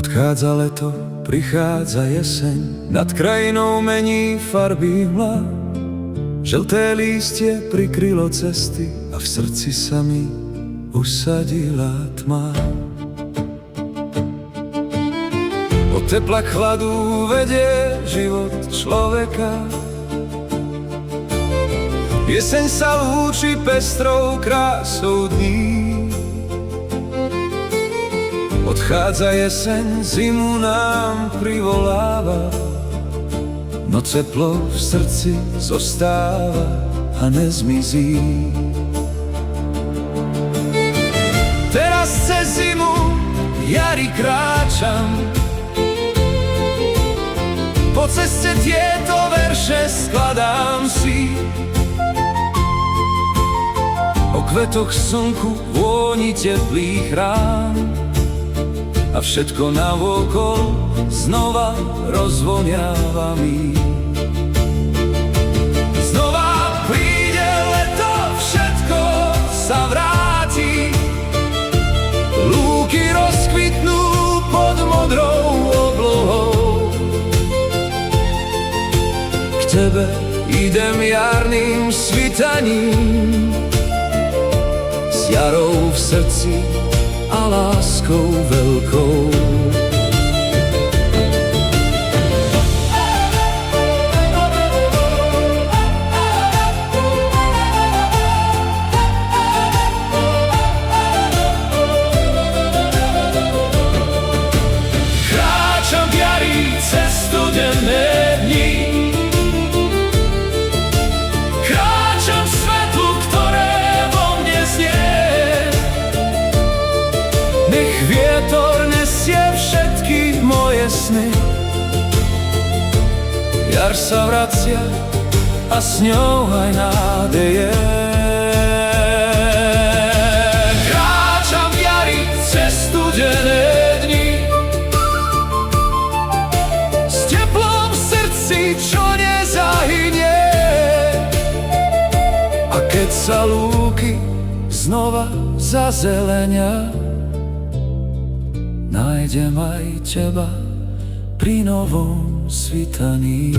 Odchádza leto, prichádza jeseň, nad krajinou mení farby hmla. Žlté lístie prikrylo cesty a v srdci sa mi usadila tma. Od tepla k chladu vedie život človeka. Jeseň sa lúči pestrou krásou dní. Odchádza jeseň, zimu nám privoláva, no teplo v srdci zostáva a nezmizí. Teraz cez zimu jari kráčam, po ceste tieto verše skladám si. O kvetoch, slnku, vôni teplých rán a všetko navokol znova rozvoniava mi. Znova príde leto, všetko sa vráti, lúky rozkvitnú pod modrou oblohou. K tebe idem jarným svitaním, s jarou v srdci a láskou veľkou. Kráčam v jari cez studené dni, kráčam v svetlu, ktoré vo mne znie. Nech vietor nesie všetky moje sny, jar sa vracia a s ňou aj nádeje. Kráčam v jari cez studené dni, s teplom v srdci, čo nezahynie. A keď sa lúky znova zazelenia, nájdem aj teba pri novom svitaní.